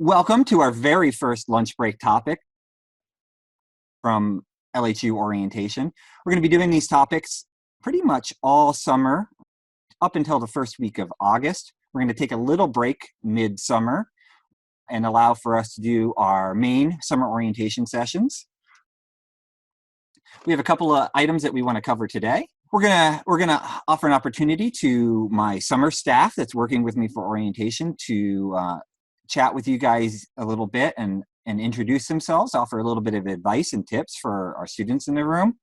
Welcome to our very first lunch break topic from LHU orientation. We're going to be doing these topics pretty much all summer up until the first week of August. We're going to take a little break mid-summer and allow for us to do our main summer orientation sessions. We have a couple of items that we want to cover today. We're gonna offer an opportunity to my summer staff that's working with me for orientation to chat with you guys a little bit and introduce themselves, offer a little bit of advice and tips for our students in the room.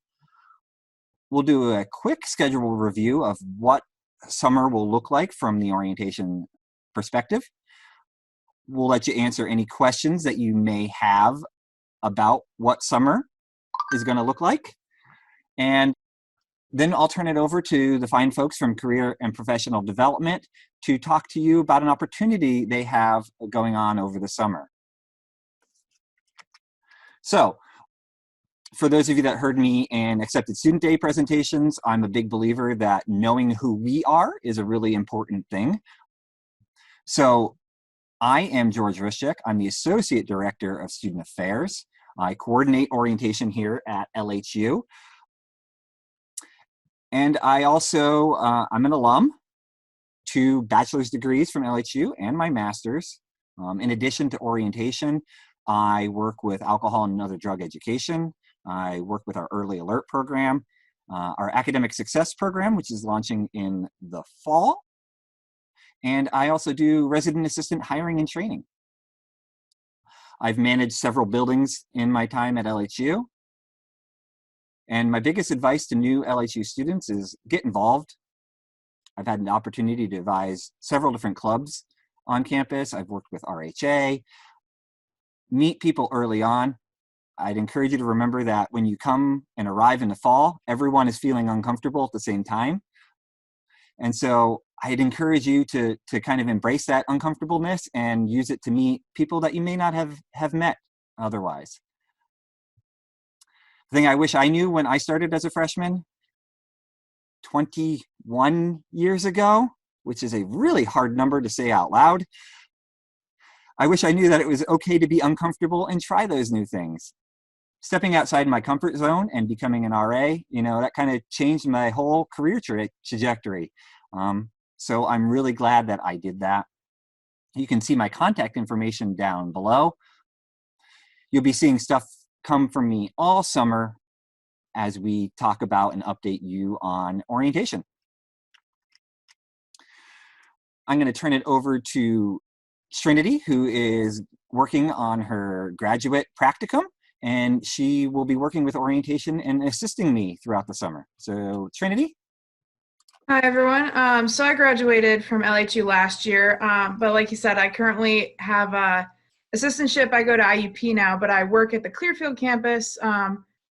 We'll do a quick schedule review of what summer will look like from the orientation perspective. We'll let you answer any questions that you may have about what summer is going to look like. And then I'll turn it over to the fine folks from Career and Professional Development to talk to you about an opportunity they have going on over the summer. So, for those of you that heard me in Accepted Student Day presentations, I'm a big believer that knowing who we are is a really important thing. So, I am George Rischek. I'm the Associate Director of Student Affairs. I coordinate orientation here at LHU. And I also, I'm an alum, 2 bachelor's degrees from LHU and my master's. In addition to orientation, I work with alcohol and other drug education. I work with our early alert program, our academic success program, which is launching in the fall. And I also do resident assistant hiring and training. I've managed several buildings in my time at LHU. And my biggest advice to new LHU students is get involved. I've had an opportunity to advise several different clubs on campus. I've worked with RHA. Meet people early on. I'd encourage you to remember that when you come and arrive in the fall, everyone is feeling uncomfortable at the same time. And so I'd encourage you to kind of embrace that uncomfortableness and use it to meet people that you may not have met otherwise. The thing I wish I knew when I started as a freshman 21 years ago, which is a really hard number to say out loud, I wish I knew that it was okay to be uncomfortable and try those new things. Stepping outside my comfort zone and becoming an RA, that kind of changed my whole career trajectory. So I'm really glad that I did that. You can see my contact information down below. You'll be seeing stuff come from me all summer as we talk about and update you on orientation. I'm going to turn it over to Trinity, who is working on her graduate practicum, and she will be working with orientation and assisting me throughout the summer. So Trinity? Hi, everyone. So I graduated from LHU last year, but like you said, I currently have assistantship. I go to IUP now, but I work at the Clearfield campus.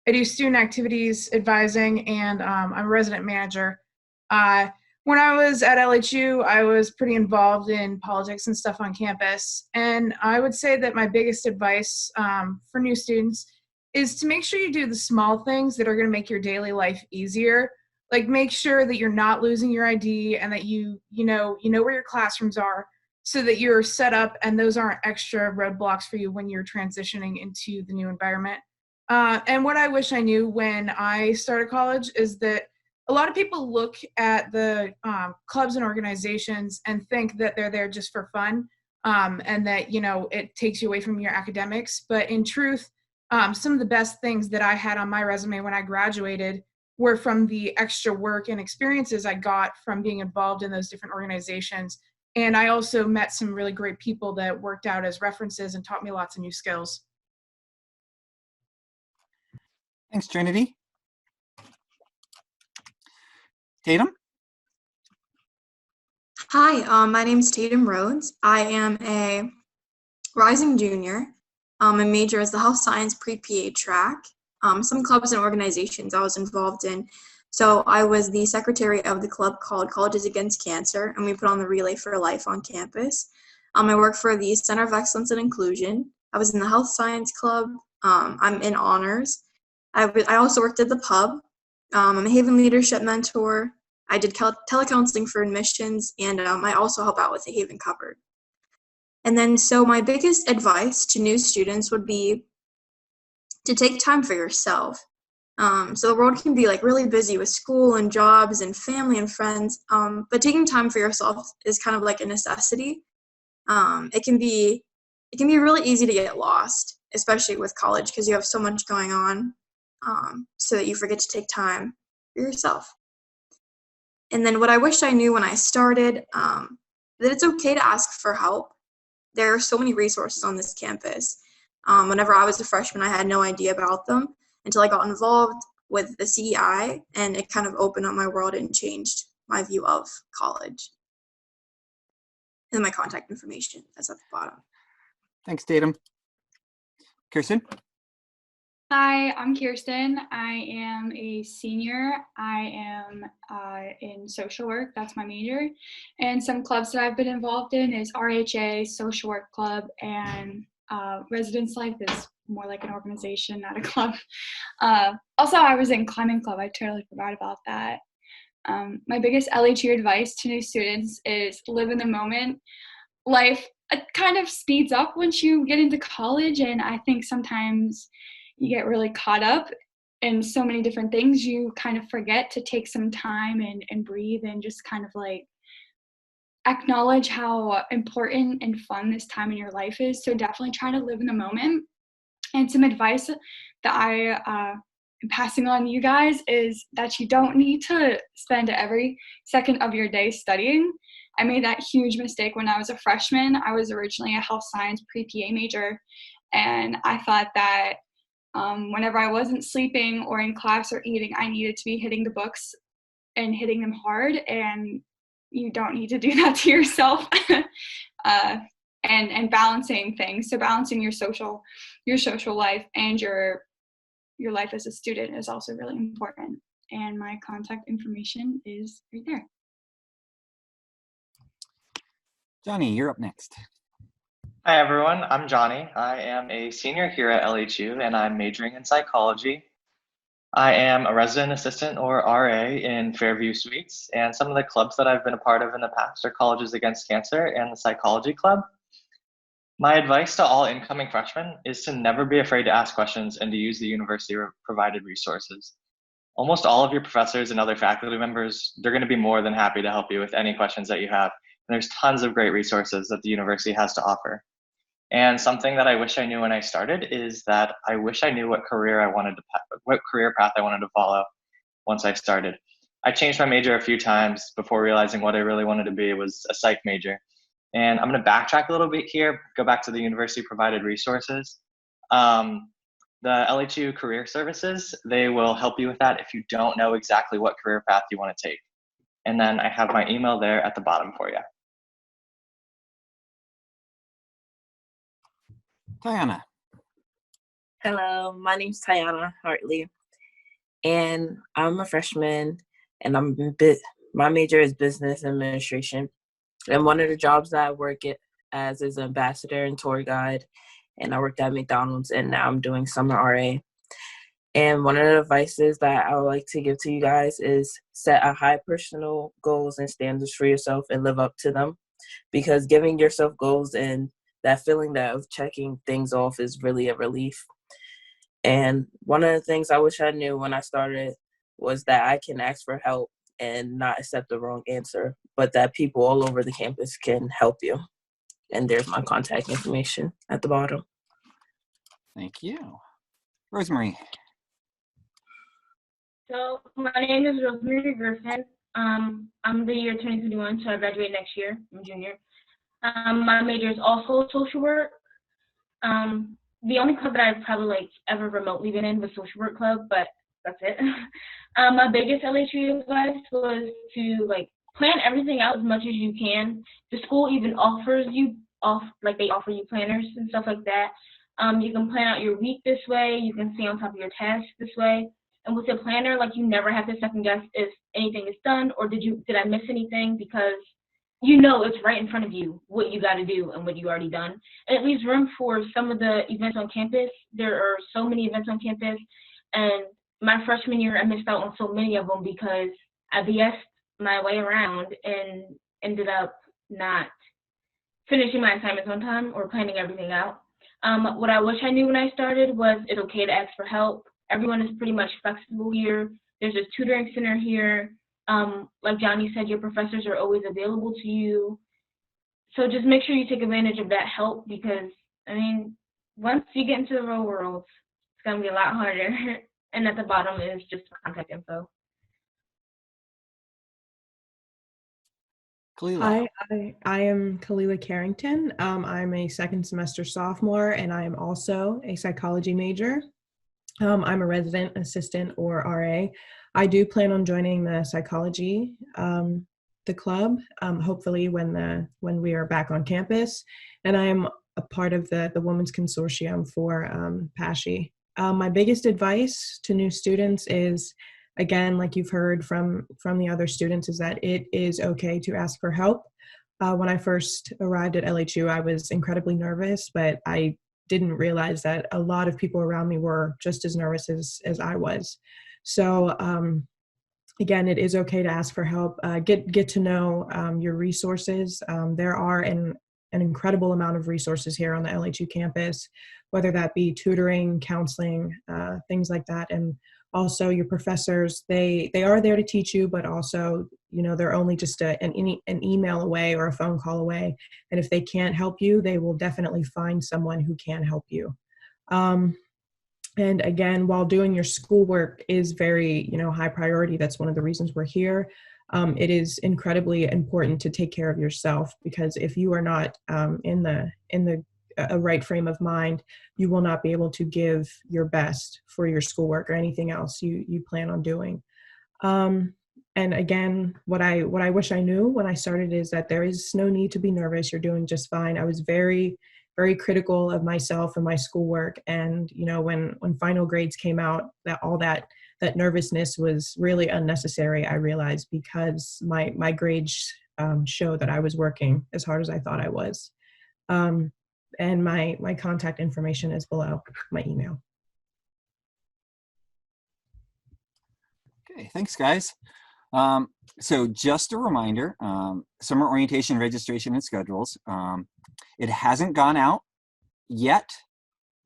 I do student activities advising, and I'm a resident manager. When I was at LHU, I was pretty involved in politics and stuff on campus. And I would say that my biggest advice for new students is to make sure you do the small things that are going to make your daily life easier. Like make sure that you're not losing your ID and that you know where your classrooms are, so that you're set up and those aren't extra roadblocks for you when you're transitioning into the new environment. And what I wish I knew when I started college is that a lot of people look at the clubs and organizations and think that they're there just for fun, and that, it takes you away from your academics. But in truth, some of the best things that I had on my resume when I graduated were from the extra work and experiences I got from being involved in those different organizations. And I also met some really great people that worked out as references and taught me lots of new skills. Thanks, Trinity. Tatum? Hi, my name is Tatum Rhodes. I am a rising junior. My major is the health science pre-PA track. Some clubs and organizations I was involved in. So I was the secretary of the club called Colleges Against Cancer, and we put on the Relay for Life on campus. I work for the Center of Excellence and Inclusion. I was in the health science club. I'm in honors. I also worked at the pub. I'm a Haven leadership mentor. I did telecounseling for admissions, and I also help out with the Haven cupboard. And then so my biggest advice to new students would be to take time for yourself. So the world can be like really busy with school and jobs and family and friends, but taking time for yourself is kind of like a necessity. It can be really easy to get lost, especially with college, because you have so much going on, so that you forget to take time for yourself. And then what I wish I knew when I started, that it's okay to ask for help. There are so many resources on this campus. Whenever I was a freshman, I had no idea about them until I got involved with the CEI, and it kind of opened up my world and changed my view of college. And my contact information, that's at the bottom. Thanks, Tatum. Kirsten? Hi, I'm Kirsten. I am a senior. I am in social work. That's my major. And some clubs that I've been involved in is RHA, Social Work Club, and Residence Life is more like an organization, not a club. Also, I was in climbing club. I totally forgot about that. My biggest LHU advice to new students is live in the moment. Life kind of speeds up once you get into college, and I think sometimes you get really caught up in so many different things, you kind of forget to take some time and breathe and just kind of like acknowledge how important and fun this time in your life is. So definitely try to live in the moment. And some advice that I am passing on to you guys is that you don't need to spend every second of your day studying. I made that huge mistake when I was a freshman. I was originally a health science pre-PA major, and I thought that whenever I wasn't sleeping or in class or eating, I needed to be hitting the books and hitting them hard, and you don't need to do that to yourself. And balancing things. So balancing your social life and your life as a student is also really important. And my contact information is right there. Johnny, you're up next. Hi everyone, I'm Johnny. I am a senior here at LHU and I'm majoring in psychology. I am a resident assistant or RA in Fairview Suites, and some of the clubs that I've been a part of in the past are Colleges Against Cancer and the Psychology Club. My advice to all incoming freshmen is to never be afraid to ask questions and to use the university provided resources. Almost all of your professors and other faculty members, they're going to be more than happy to help you with any questions that you have. And there's tons of great resources that the university has to offer. And something that I wish I knew when I started is that I wish I knew what career path I wanted to follow once I started. I changed my major a few times before realizing what I really wanted to be was a psych major. And I'm going to backtrack a little bit here, go back to the university provided resources. The LHU Career Services, they will help you with that if you don't know exactly what career path you want to take. And then I have my email there at the bottom for you. Tiana. Hello, my name's Tiana Hartley, and I'm a freshman, and my major is business administration. And one of the jobs that I work as is ambassador and tour guide, and I worked at McDonald's, and now I'm doing summer RA. And one of the advices that I would like to give to you guys is set a high personal goals and standards for yourself and live up to them, because giving yourself goals and that feeling of checking things off is really a relief. And one of the things I wish I knew when I started was that I can ask for help and not accept the wrong answer, but that people all over the campus can help you. And there's my contact information at the bottom. Thank you. Rosemary. So my name is Rosemary Griffin. I'm the year 2021, so I graduate next year. I'm a junior. My major is also social work. The only club that I've probably ever remotely been in was social work club, but that's it. My biggest LHU advice was to plan everything out as much as you can. The school even offers you they offer you planners and stuff like that. You can plan out your week this way. You can stay on top of your tasks this way. And with a planner, you never have to second guess if anything is done or did I miss anything, because you know it's right in front of you what you got to do and what you already done. And it leaves room for some of the events on campus. There are so many events on campus, and my freshman year I missed out on so many of them because I BS'd my way around and ended up not finishing my assignments on time or planning everything out. What I wish I knew when I started was it's okay to ask for help. Everyone is pretty much flexible here. There's a tutoring center here. Like Johnny said, your professors are always available to you. So just make sure you take advantage of that help because, I mean, once you get into the real world, it's going to be a lot harder. And at the bottom is just contact info. Kalila. Hi, I am Kalila Carrington. I'm a second semester sophomore, and I am also a psychology major. I'm a resident assistant or RA. I do plan on joining the psychology, the club, hopefully when we are back on campus. And I am a part of the Women's Consortium for PASHI. My biggest advice to new students is, again, like you've heard from the other students, is that it is okay to ask for help. When I first arrived at LHU, I was incredibly nervous, but I didn't realize that a lot of people around me were just as nervous as I was. So again, it is okay to ask for help. Get to know your resources. There are an incredible amount of resources here on the LHU campus, whether that be tutoring, counseling, things like that. And also your professors, they are there to teach you, but also, they're only just an email away or a phone call away. And if they can't help you, they will definitely find someone who can help you. And again, while doing your schoolwork is very, high priority, that's one of the reasons we're here. It is incredibly important to take care of yourself, because if you are not in a right frame of mind, you will not be able to give your best for your schoolwork or anything else you plan on doing. And again, what I wish I knew when I started is that there is no need to be nervous. You're doing just fine. I was very, very critical of myself and my schoolwork. And, when final grades came out, that nervousness was really unnecessary, I realized, because my grades show that I was working as hard as I thought I was. And my contact information is below, my email. Okay, thanks, guys. So just a reminder, summer orientation registration and schedules. It hasn't gone out yet,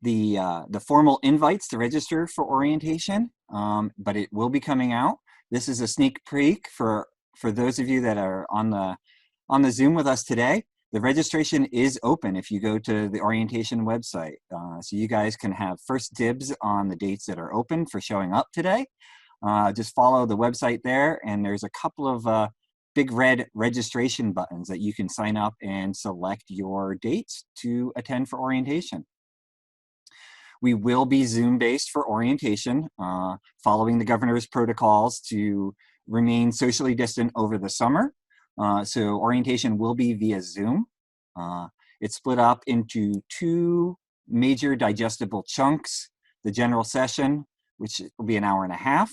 the formal invites to register for orientation, but it will be coming out. This is a sneak peek for those of you that are on the Zoom with us today. The registration is open if you go to the orientation website. So you guys can have first dibs on the dates that are open for showing up today. Just follow the website there, and there's a couple of big red registration buttons that you can sign up and select your dates to attend for orientation. We will be Zoom-based for orientation, following the governor's protocols to remain socially distant over the summer. So orientation will be via Zoom. It's split up into 2 major digestible chunks. The general session, which will be an hour and a half.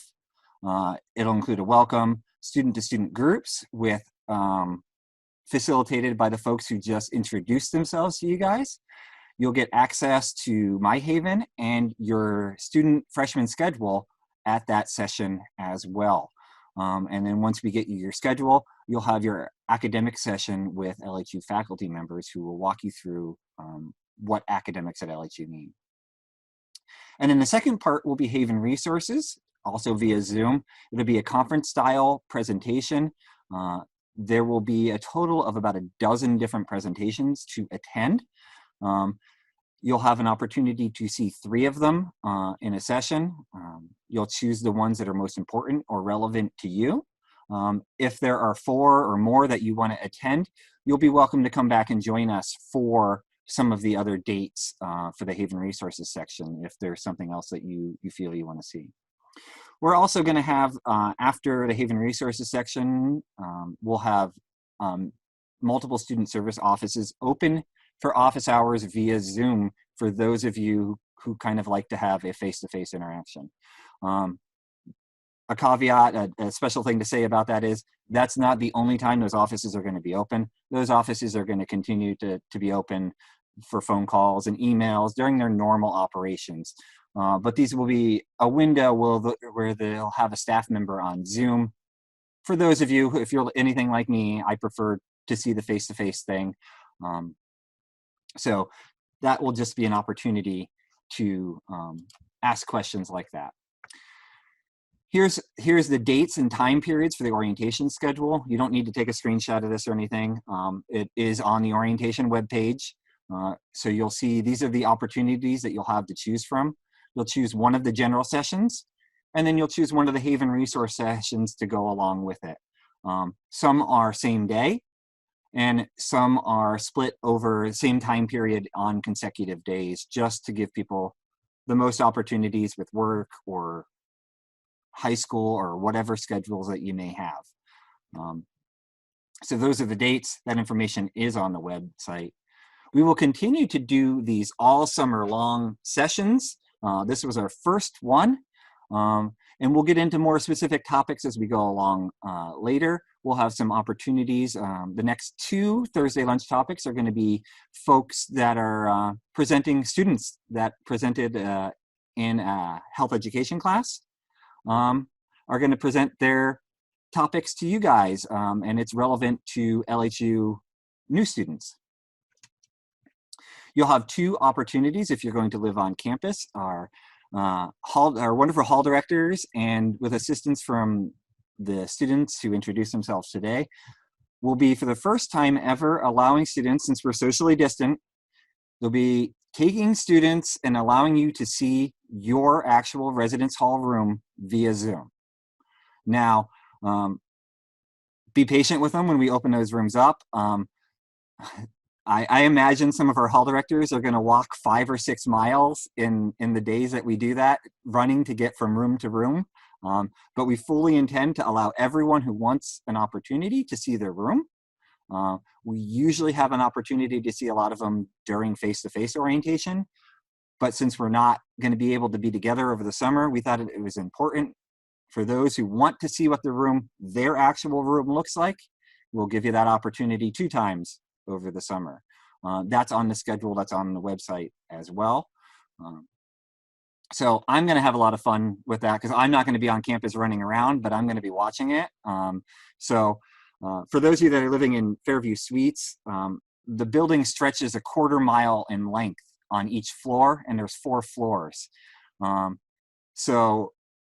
It'll include a welcome, student-to-student groups with facilitated by the folks who just introduced themselves to you guys. You'll get access to MyHaven and your student freshman schedule at that session as well. And then once we get you your schedule, you'll have your academic session with LHU faculty members who will walk you through what academics at LHU mean. And then the second part will be Haven Resources, also via Zoom. It'll be a conference-style presentation. There will be a total of about a dozen different presentations to attend. You'll have an opportunity to see 3 of them in a session. You'll choose the ones that are most important or relevant to you. If there are 4 or more that you want to attend, you'll be welcome to come back and join us for some of the other dates for the Haven Resources section if there's something else that you feel you want to see. We're also going to have, after the Haven Resources section, we'll have multiple student service offices open for office hours via Zoom for those of you who kind of like to have a face-to-face interaction. A caveat, a special thing to say about that is that's not the only time those offices are going to be open. Those offices are going to continue to be open for phone calls and emails during their normal operations. But these will be a window where they'll have a staff member on Zoom. For those of you, if you're anything like me, I prefer to see the face-to-face thing. So that will just be an opportunity to ask questions like that. Here's the dates and time periods for the orientation schedule. You don't need to take a screenshot of this or anything. It is on the orientation webpage. So you'll see these are the opportunities that you'll have to choose from. You'll choose one of the general sessions, and then you'll choose one of the Haven resource sessions to go along with it. Some are same day, and some are split over the same time period on consecutive days, just to give people the most opportunities with work or high school or whatever schedules that you may have. So those are the dates. That information is on the website. We will continue to do these all summer long sessions. This was our first one, and we'll get into more specific topics as we go along later. We'll have some opportunities. The next 2 Thursday lunch topics are going to be folks that are presenting, students that presented in a health education class. Are going to present their topics to you guys, and it's relevant to LHU new students. You'll have 2 opportunities if you're going to live on campus. Our wonderful hall directors, and with assistance from the students who introduced themselves today, will be for the first time ever allowing students, since we're socially distant, they'll be taking students and allowing you to see your actual residence hall room via Zoom. Now, be patient with them when we open those rooms up. I imagine some of our hall directors are going to walk 5 or 6 miles in the days that we do that, running to get from room to room. But we fully intend to allow everyone who wants an opportunity to see their room. We usually have an opportunity to see a lot of them during face-to-face orientation. But since we're not going to be able to be together over the summer, we thought it was important for those who want to see what their actual room looks like. We'll give you that opportunity 2 times over the summer. That's on the schedule, that's on the website as well. So I'm going to have a lot of fun with that, because I'm not going to be on campus running around, but I'm going to be watching it. For those of you that are living in Fairview Suites, the building stretches a 1/4 mile in length on each floor, and there's 4 floors. So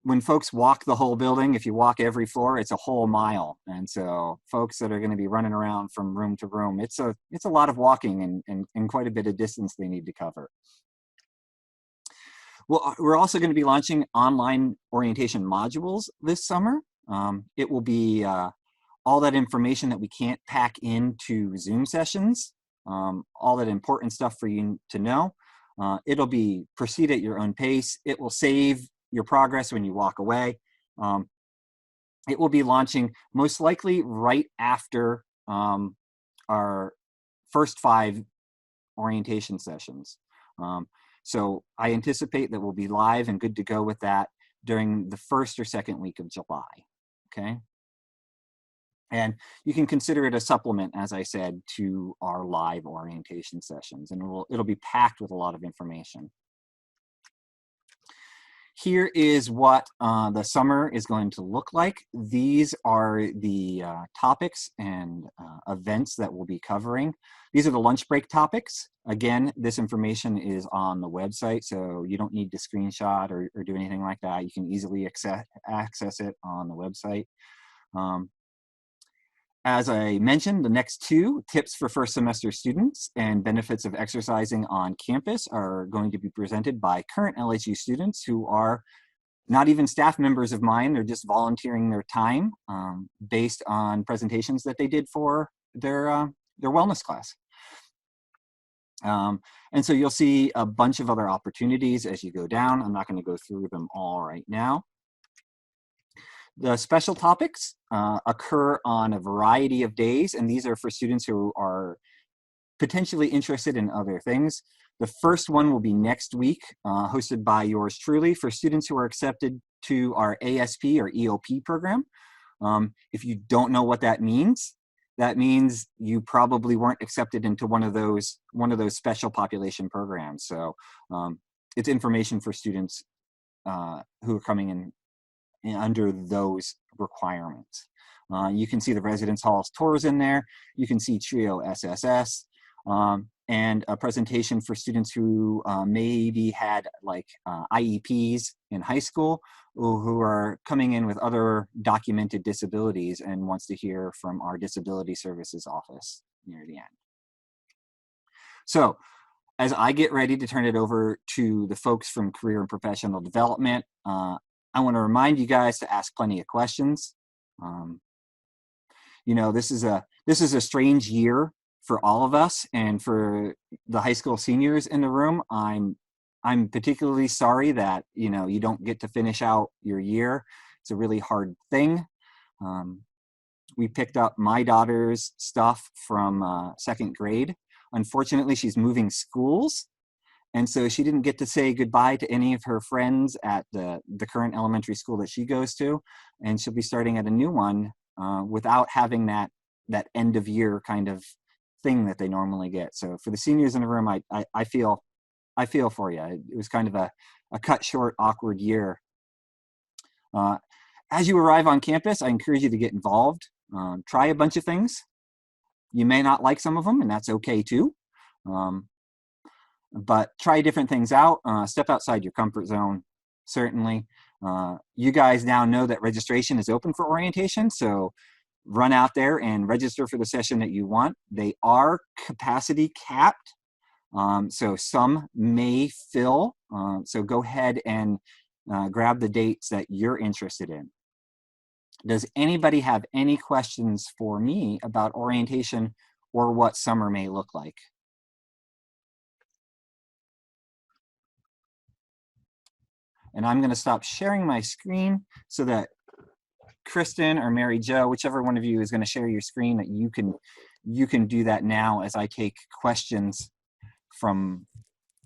when folks walk the whole building, if you walk every floor, it's a whole mile. And so folks that are going to be running around from room to room, it's a lot of walking and quite a bit of distance they need to cover. Well, we're also going to be launching online orientation modules this summer. It will be all that information that we can't pack into Zoom sessions, all that important stuff for you to know. It'll be proceed at your own pace. It will save your progress when you walk away. It will be launching most likely right after our first 5 orientation sessions. So I anticipate that we'll be live and good to go with that during the 1st or 2nd week of July, okay? And you can consider it a supplement, as I said, to our live orientation sessions, and it'll be packed with a lot of information. Here is what the summer is going to look like. These are the topics and events that we'll be covering. These are the lunch break topics. Again, this information is on the website, so you don't need to screenshot or do anything like that. You can easily access it on the website. As I mentioned, the next 2 tips for first semester students and benefits of exercising on campus are going to be presented by current LHU students who are not even staff members of mine. They're just volunteering their time based on presentations that they did for their wellness class. And so you'll see a bunch of other opportunities as you go down. I'm not going to go through them all right now. The special topics occur on a variety of days, and these are for students who are potentially interested in other things. The first one will be next week, hosted by yours truly, for students who are accepted to our ASP or EOP program. If you don't know what that means you probably weren't accepted into one of those special population programs. So it's information for students who are coming in under those requirements. You can see the residence halls tours in there. You can see Trio SSS. and a presentation for students who maybe had like IEPs in high school, or who are coming in with other documented disabilities and wants to hear from our disability services office near the end. So as I get ready to turn it over to the folks from Career and Professional Development, I want to remind you guys to ask plenty of questions. You know, this is a strange year for all of us, and for the high school seniors in the room, I'm particularly sorry that, you know, you don't get to finish out your year. It's a really hard thing. We picked up my daughter's stuff from second grade. Unfortunately, she's moving schools, and so she didn't get to say goodbye to any of her friends at the current elementary school that she goes to, and she'll be starting at a new one without having that end of year kind of thing that they normally get. So for the seniors in the room, I feel for you. It was kind of a cut short, awkward year. As you arrive on campus, I encourage you to get involved. Try a bunch of things. You may not like some of them, and that's okay too. But try different things out. Step outside your comfort zone, certainly. You guys now know that registration is open for orientation, so run out there and register for the session that you want. They are capacity capped, so some may fill. So go ahead and grab the dates that you're interested in. Does anybody have any questions for me about orientation or what summer may look like? And I'm going to stop sharing my screen so that Kristen or Mary Jo, whichever one of you is going to share your screen, that you can do that now as I take questions from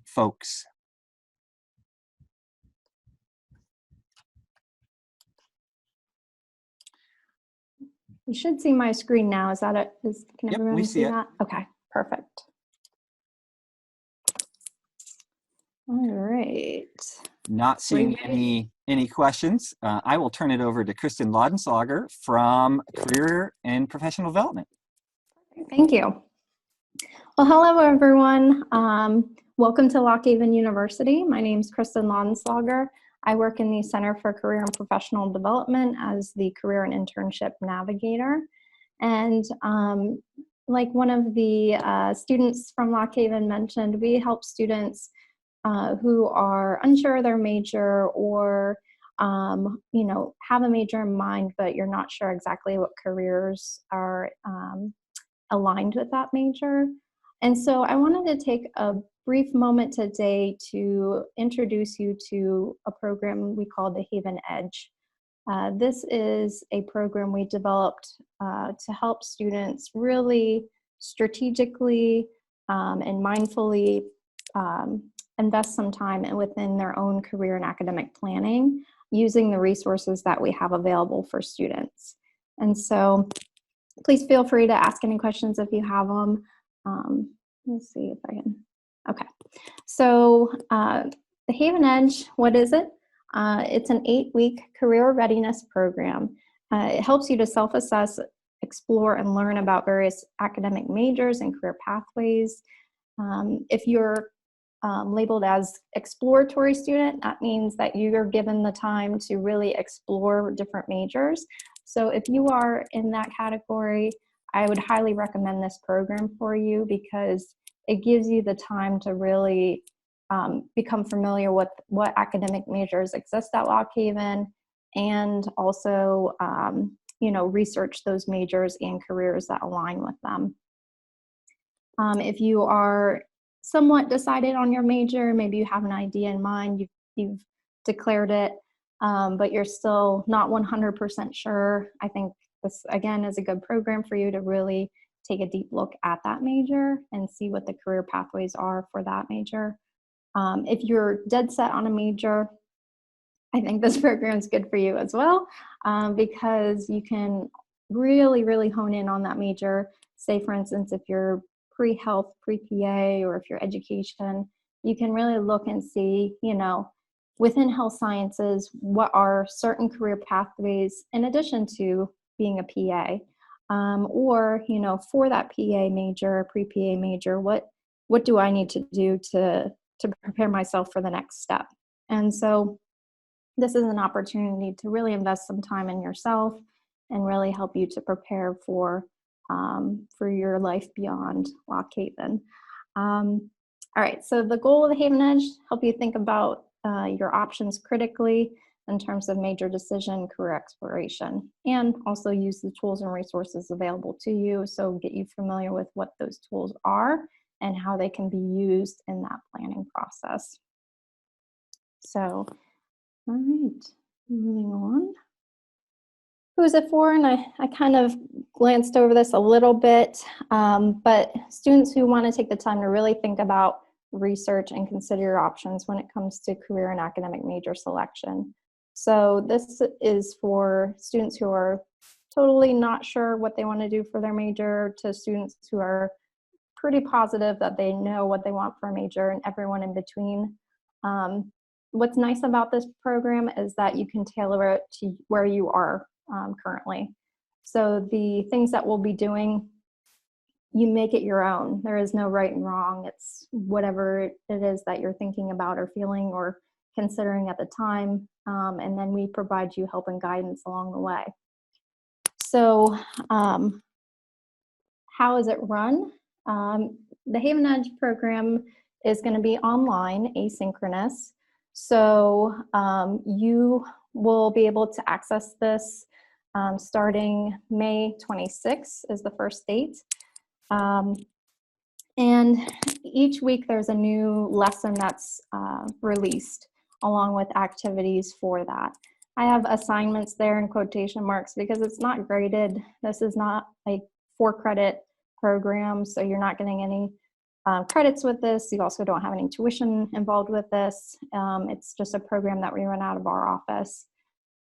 folks. You should see my screen now. Is that it? Can Yep, everyone we see see it. that? Okay, perfect. All right. Not seeing any questions. I will turn it over to Kristen Laudenslager from Career and Professional Development. Thank you. Well, hello, everyone. Welcome to Lock Haven University. My name is Kristen Laudenslager. I work in the Center for Career and Professional Development as the Career and Internship Navigator. And like one of the students from Lock Haven mentioned, we help students who are unsure of their major, or you know, have a major in mind, but you're not sure exactly what careers are aligned with that major. And so I wanted to take a brief moment today to introduce you to a program we call the Haven Edge. This is a program we developed to help students really strategically and mindfully invest some time within their own career and academic planning using the resources that we have available for students. And so please feel free to ask any questions if you have them. Let me see if I can. Okay. So the Haven Edge, what is it? It's an 8-week career readiness program. It helps you to self-assess, explore, and learn about various academic majors and career pathways. If you're labeled as exploratory student, that means that you are given the time to really explore different majors. So if you are in that category, I would highly recommend this program for you, because it gives you the time to really become familiar with what academic majors exist at Lock Haven, and also you know, research those majors and careers that align with them. If you are somewhat decided on your major, maybe you have an idea in mind, you've declared it, but you're still not 100% sure, I think this again is a good program for you to really take a deep look at that major and see what the career pathways are for that major. If you're dead set on a major, I think this program is good for you as well, because you can really, really hone in on that major. Say, for instance, if you're pre-health, pre-PA, or if you're education, you can really look and see, you know, within health sciences, what are certain career pathways in addition to being a PA. or, you know, for that PA major, pre-PA major, what do I need to do to prepare myself for the next step? And so this is an opportunity to really invest some time in yourself and really help you to prepare for your life beyond Lock Haven. All right, so the goal of the Haven Edge, help you think about your options critically in terms of major decision, career exploration, and also use the tools and resources available to you. So get you familiar with what those tools are and how they can be used in that planning process. So, all right, moving on. Who's it for? And I kind of glanced over this a little bit, but students who want to take the time to really think about research and consider your options when it comes to career and academic major selection. So this is for students who are totally not sure what they want to do for their major, to students who are pretty positive that they know what they want for a major, and everyone in between. What's nice about this program is that you can tailor it to where you are currently. So the things that we'll be doing, you make it your own. There is no right and wrong. It's whatever it is that you're thinking about or feeling or considering at the time. And then we provide you help and guidance along the way. So how is it run? The Haven Edge program is going to be online, asynchronous. So you will be able to access this starting May 26th is the first date. And each week there's a new lesson that's released along with activities for that. I have assignments there in quotation marks because it's not graded. This is not a 4-credit program, so you're not getting any credits with this. You also don't have any tuition involved with this. It's just a program that we run out of our office.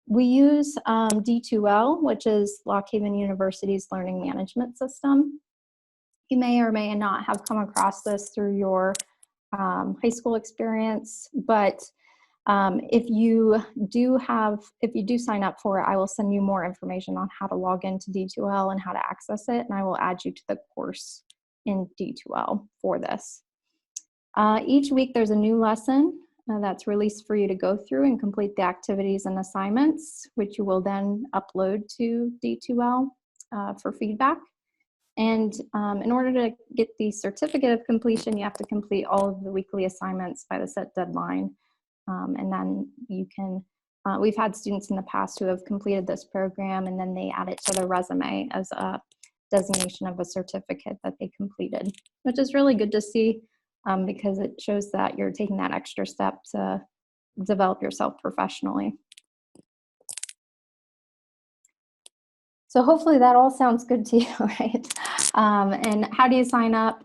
We use D2L, which is Lock Haven University's learning management system. You may or may not have come across this through your high school experience, but if you do sign up for it, I will send you more information on how to log into D2L and how to access it, and I will add you to the course in D2L for this. Each week there's a new lesson that's released for you to go through and complete the activities and assignments, which you will then upload to D2L for feedback. And in order to get the certificate of completion, you have to complete all of the weekly assignments by the set deadline. And then you can, we've had students in the past who have completed this program and then they add it to their resume as a designation of a certificate that they completed, which is really good to see because it shows that you're taking that extra step to develop yourself professionally. So hopefully that all sounds good to you, right? And how do you sign up?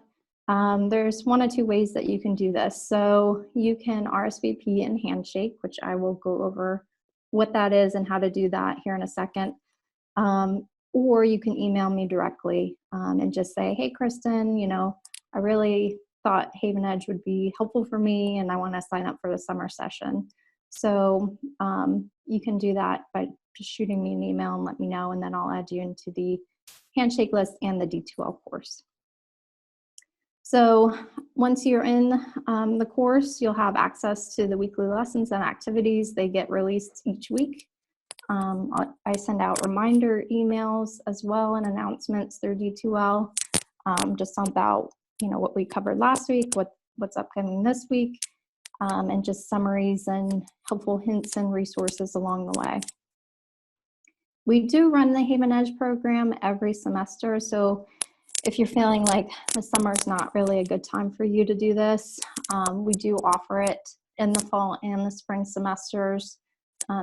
There's one of two ways that you can do this. So you can RSVP in Handshake, which I will go over what that is and how to do that here in a second. Or you can email me directly and just say, hey, Kristen, you know, I really thought Haven Edge would be helpful for me and I want to sign up for the summer session. So you can do that by just shooting me an email and let me know, and then I'll add you into the Handshake list and the D2L course. So once you're in the course, you'll have access to the weekly lessons and activities. They get released each week. I send out reminder emails as well and announcements through D2L, just about, you know, what we covered last week, what's upcoming this week, and just summaries and helpful hints and resources along the way. We do run the Haven Edge program every semester, so if you're feeling like the summer is not really a good time for you to do this, we do offer it in the fall and the spring semesters.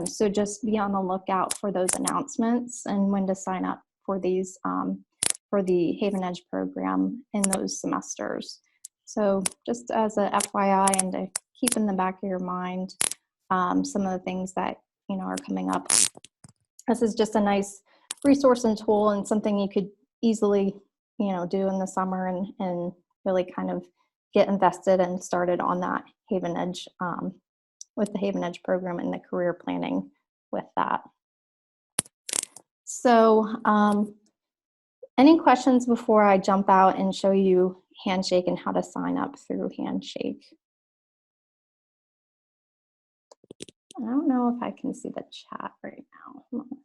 So just be on the lookout for those announcemements and when to sign up for these for the Haven Edge program in those semesters. So just as a FYI and to keep in the back of your mind some of the things that, you know, are coming up. This is just a nice resource and tool and something you could easily, you know, do in the summer and really kind of get invested and started on that Haven Edge with the Haven Edge program and the career planning with that. So Any questions before I jump out and show you Handshake and how to sign up through Handshake? I don't know if I can see the chat right now. Hold on a second.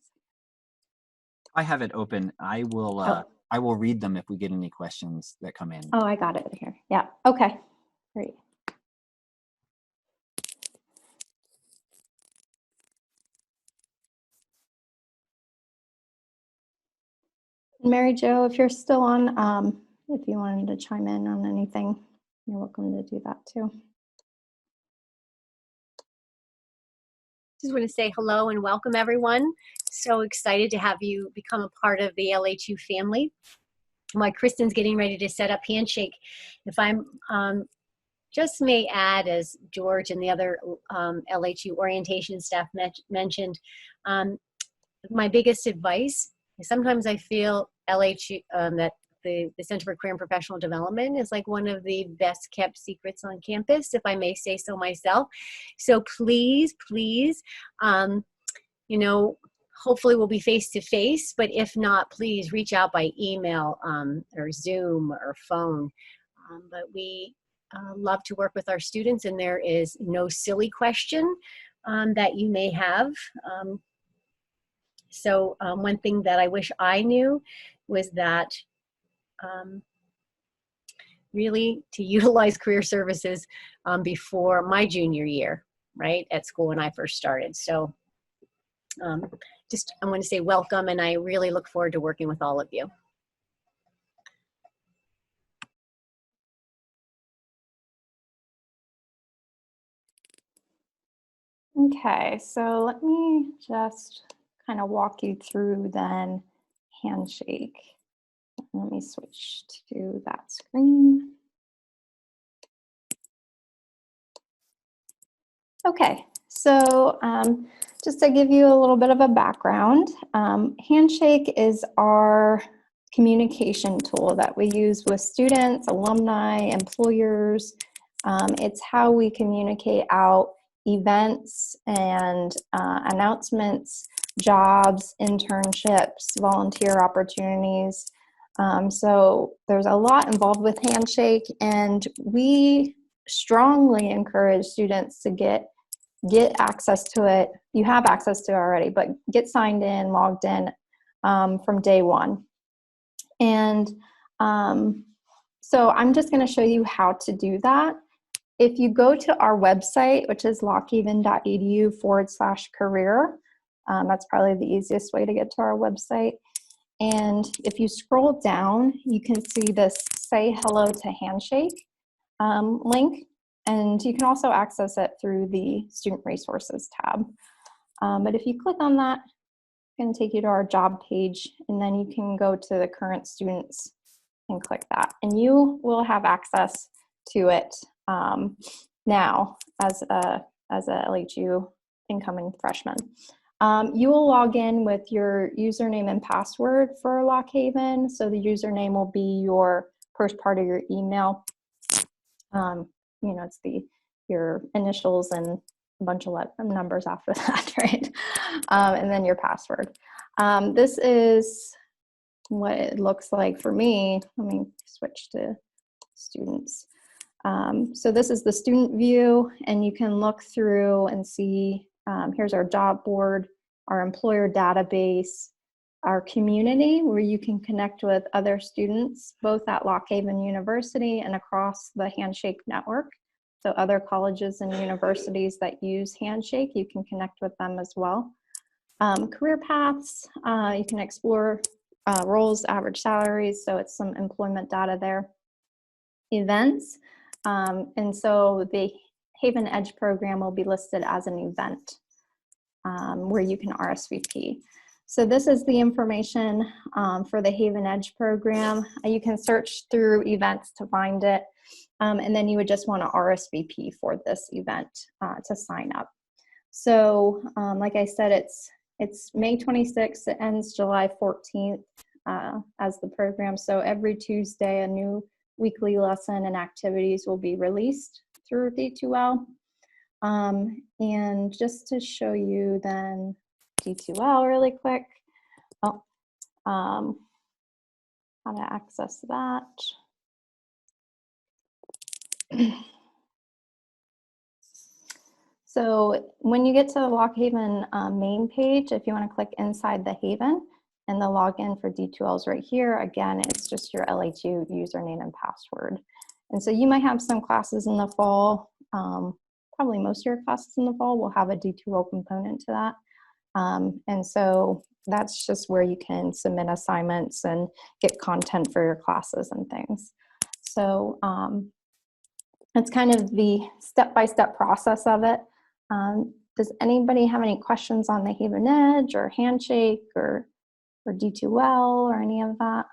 I have it open. I will read them if we get any questions that come in. Oh, I got it here. Yeah. Okay. Great. Mary Jo, if you're still on, if you wanted to chime in on anything, you're welcome to do that too. Just want to say hello and welcome everyone. So excited to have you become a part of the LH2 family. While Kristen's getting ready to set up Handshake, if I'm just may add, as George and the other LH2 orientation staff mentioned, my biggest advice is sometimes I feel LH2 that the Center for Career and Professional Development is like one of the best kept secrets on campus, if I may say so myself. So please, please, you know, hopefully we'll be face to face, but if not, please reach out by email or Zoom or phone. But we love to work with our students, and there is no silly question that you may have. So one thing that I wish I knew was that really to utilize career services before my junior year, right, at school when I first started. So just I want to say welcome, and I really look forward to working with all of you. Okay, so let me just kind of walk you through then Handshake. Let me switch to that screen. Okay, so just to give you a little bit of a background, Handshake is our communication tool that we use with students, alumni, employers. It's how we communicate out events and announcements, jobs, internships, volunteer opportunities. So there's a lot involved with Handshake, and we strongly encourage students to get access to it. You have access to it already, but get signed in, logged in from day one. And so I'm just going to show you how to do that. If you go to our website, which is lockhaven.edu/career, that's probably the easiest way to get to our website. And if you scroll down, you can see this Say Hello to Handshake link. And you can also access it through the Student Resources tab. But if you click on that, it's going to take you to our job page, and then you can go to the current students and click that. And you will have access to it now as a LHU incoming freshman. You will log in with your username and password for Lock Haven. So the username will be your first part of your email. You know, it's your initials and a bunch of numbers after that, right? And then your password. This is what it looks like for me. Let me switch to students. So this is the student view, and you can look through and see, here's our job board, our employer database, our community where you can connect with other students, both at Lock Haven University and across the Handshake network. So other colleges and universities that use Handshake, you can connect with them as well. Career paths, you can explore roles, average salaries, so it's some employment data there. Events, and so the Haven Edge program will be listed as an event where you can RSVP. So this is the information for the Haven Edge program. You can search through events to find it, and then you would just want to RSVP for this event to sign up. So like I said, it's May 26th, it ends July 14th as the program. So every Tuesday, a new weekly lesson and activities will be released through D2L. And just to show you then D2L really quick. how to access that. So when you get to the Lock Haven main page, if you want to click inside the Haven, and the login for D2L is right here. Again, it's just your LHU username and password. And so you might have some classes in the fall, probably most of your classes in the fall will have a D2L component to that. And so that's just where you can submit assignments and get content for your classes and things. So it's kind of the step-by-step process of it. Does anybody have any questions on the Haven Edge or Handshake or D2L or any of that?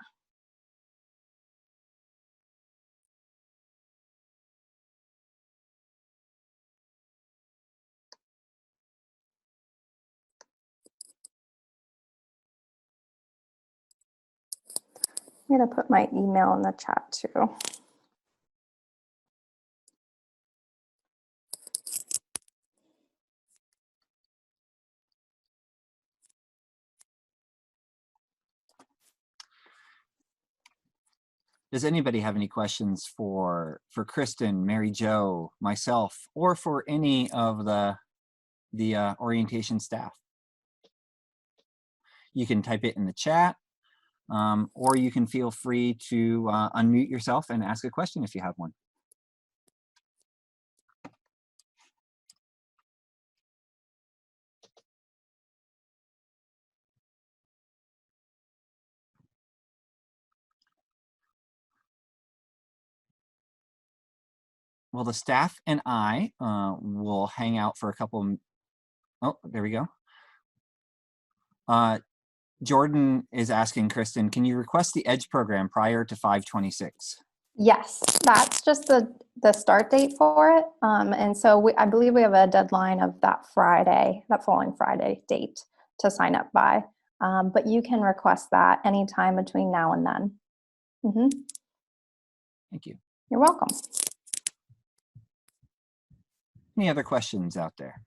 I'm going to put my email in the chat too. Does anybody have any questions for Kristen, Mary Jo, myself, or for any of the orientation staff? You can type it in the chat, or you can feel free to unmute yourself and ask a question if you have one. Well, the staff and I will hang out for a couple. Oh, there we go. Jordan is asking Kristen, can you request the EDGE program prior to 5/26? Yes, that's just the start date for it. And so I believe we have a deadline of that Friday, that following Friday date to sign up by. But you can request that anytime between now and then. Mm-hmm. Thank you. You're welcome. Any other questions out there?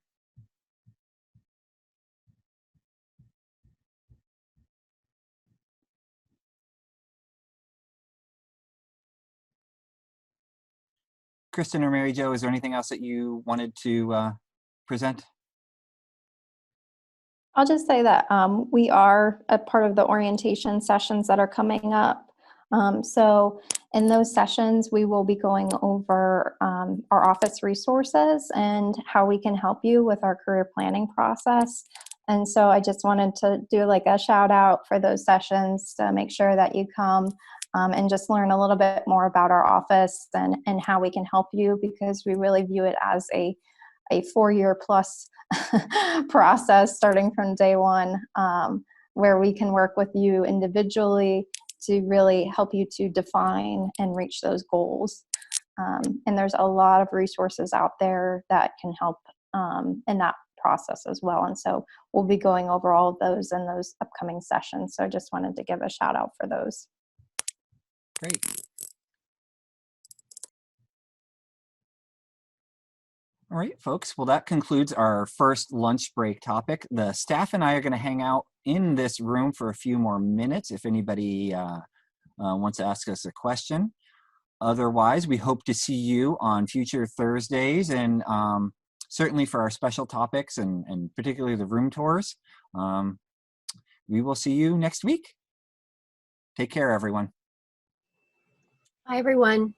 Kristen or Mary Jo, is there anything else that you wanted to present? I'll just say that we are a part of the orientation sessions that are coming up. So in those sessions, we will be going over our office resources and how we can help you with our career planning process. And so I just wanted to do like a shout out for those sessions to make sure that you come and just learn a little bit more about our office and how we can help you, because we really view it as a 4-year plus process starting from day one, where we can work with you individually to really help you to define and reach those goals. And there's a lot of resources out there that can help in that process as well. And so we'll be going over all of those in those upcoming sessions. So I just wanted to give a shout out for those. Great. All right, folks. Well, that concludes our first lunch break topic. The staff and I are going to hang out in this room for a few more minutes if anybody wants to ask us a question. Otherwise, we hope to see you on future Thursdays, and certainly for our special topics and particularly the room tours. We will see you next week. Take care, everyone. Hi, everyone.